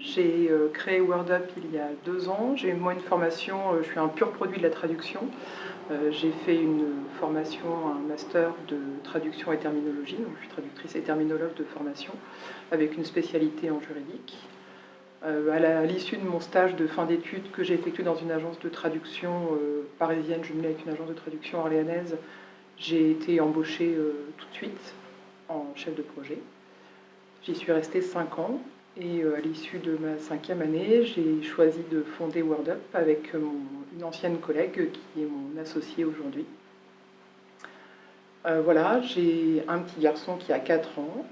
J'ai créé WordUp il y a 2 ans. J'ai moi une formation, je suis un pur produit de la traduction. J'ai fait une formation, un master de traduction et terminologie, donc je suis traductrice et terminologue de formation, avec une spécialité en juridique. À l'issue de mon stage de fin d'études que j'ai effectué dans une agence de traduction parisienne, jumelée avec une agence de traduction orléanaise, j'ai été embauchée tout de suite en chef de projet. J'y suis restée 5 ans et à l'issue de ma 5e année, j'ai choisi de fonder WordUp avec une ancienne collègue qui est mon associée aujourd'hui. Voilà, j'ai un petit garçon qui a 4 ans,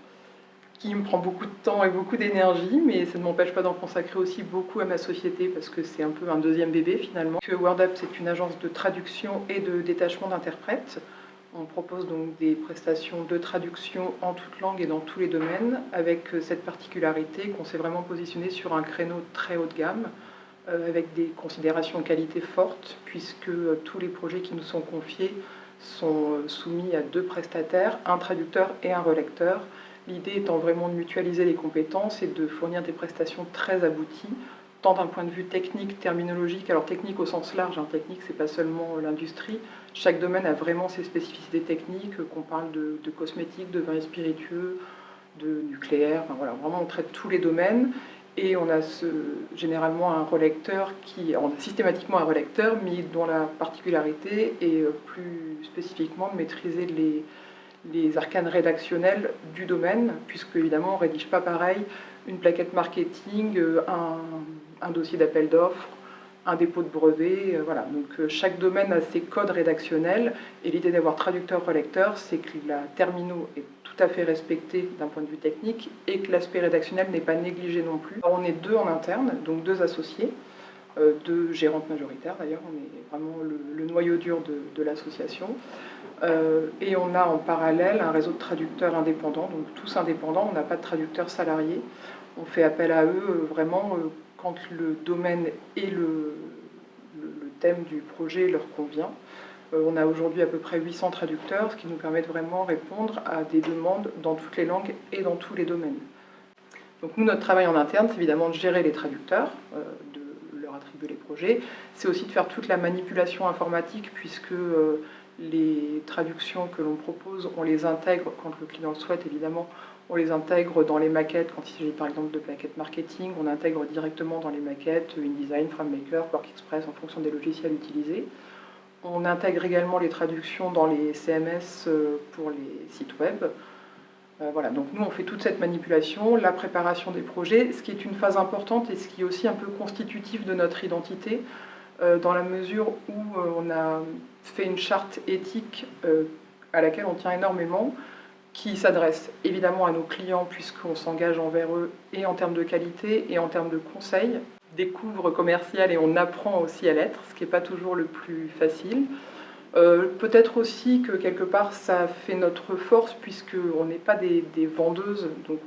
qui me prend beaucoup de temps et beaucoup d'énergie, mais ça ne m'empêche pas d'en consacrer aussi beaucoup à ma société parce que c'est un peu un deuxième bébé finalement. WordUp, c'est une agence de traduction et de détachement d'interprètes. On propose donc des prestations de traduction en toutes langues et dans tous les domaines, avec cette particularité qu'on s'est vraiment positionné sur un créneau très haut de gamme, avec des considérations qualité fortes, puisque tous les projets qui nous sont confiés sont soumis à 2 prestataires, un traducteur et un relecteur. L'idée étant vraiment de mutualiser les compétences et de fournir des prestations très abouties, tant d'un point de vue technique, terminologique, alors technique au sens large, hein, technique c'est pas seulement l'industrie, chaque domaine a vraiment ses spécificités techniques, qu'on parle de cosmétiques, de vins et spiritueux, de nucléaire, enfin voilà, vraiment on traite tous les domaines, et on a généralement un relecteur on a systématiquement un relecteur, mais dont la particularité est plus spécifiquement de maîtriser les arcanes rédactionnelles du domaine, puisque évidemment on ne rédige pas pareil une plaquette marketing, un dossier d'appel d'offres, un dépôt de brevet, voilà. Donc chaque domaine a ses codes rédactionnels, et l'idée d'avoir traducteur-relecteur, c'est que la termino est tout à fait respectée d'un point de vue technique, et que l'aspect rédactionnel n'est pas négligé non plus. Alors, on est 2 en interne, donc 2 associés, 2 gérantes majoritaires d'ailleurs, on est vraiment le noyau dur de l'association. Et on a en parallèle un réseau de traducteurs indépendants, donc tous indépendants, on n'a pas de traducteurs salariés. On fait appel à eux vraiment quand le domaine et le thème du projet leur convient. On a aujourd'hui à peu près 800 traducteurs, ce qui nous permet de vraiment répondre à des demandes dans toutes les langues et dans tous les domaines. Donc nous, notre travail en interne, c'est évidemment de gérer les traducteurs, de leur attribuer les projets. C'est aussi de faire toute la manipulation informatique, puisque les traductions que l'on propose, on les intègre quand le client le souhaite, évidemment. On les intègre dans les maquettes quand il s'agit par exemple de plaquettes marketing. On intègre directement dans les maquettes InDesign, FrameMaker, WorkExpress en fonction des logiciels utilisés. On intègre également les traductions dans les CMS pour les sites web. Voilà, donc nous on fait toute cette manipulation, la préparation des projets, ce qui est une phase importante et ce qui est aussi un peu constitutif de notre identité, dans la mesure où on a fait une charte éthique à laquelle on tient énormément, qui s'adresse évidemment à nos clients puisqu'on s'engage envers eux et en termes de qualité et en termes de conseils, découvre commercial et on apprend aussi à l'être, ce qui n'est pas toujours le plus facile. Peut-être aussi que quelque part ça fait notre force puisqu'on n'est pas des vendeuses, donc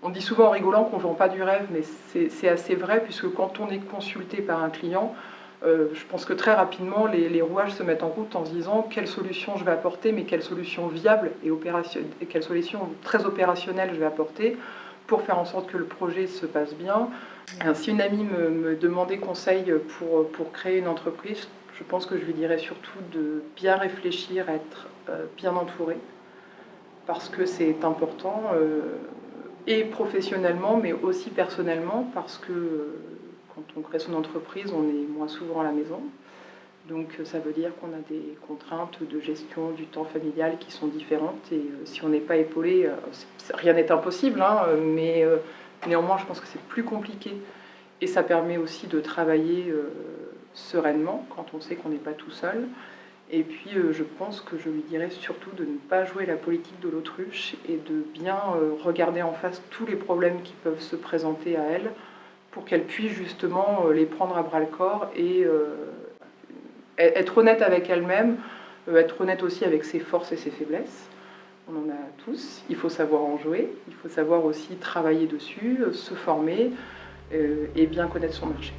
on dit souvent en rigolant qu'on ne vend pas du rêve, mais c'est assez vrai puisque quand on est consulté par un client, je pense que très rapidement les rouages se mettent en route en se disant quelle solution je vais apporter, mais quelle solution viable et quelle solution très opérationnelle je vais apporter pour faire en sorte que le projet se passe bien. Si une amie me demandait conseil pour créer une entreprise, je pense que je lui dirais surtout de bien réfléchir, à être bien entouré, parce que c'est important, et professionnellement, mais aussi personnellement, parce que quand on crée son entreprise, on est moins souvent à la maison. Donc ça veut dire qu'on a des contraintes de gestion du temps familial qui sont différentes, et si on n'est pas épaulé, rien n'est impossible, hein, mais néanmoins je pense que c'est plus compliqué, et ça permet aussi de travailler sereinement quand on sait qu'on n'est pas tout seul. Et puis je pense que je lui dirais surtout de ne pas jouer la politique de l'autruche et de bien regarder en face tous les problèmes qui peuvent se présenter à elle pour qu'elle puisse justement les prendre à bras-le-corps et être honnête avec elle-même, être honnête aussi avec ses forces et ses faiblesses. On en a tous, il faut savoir en jouer, il faut savoir aussi travailler dessus, se former et bien connaître son marché.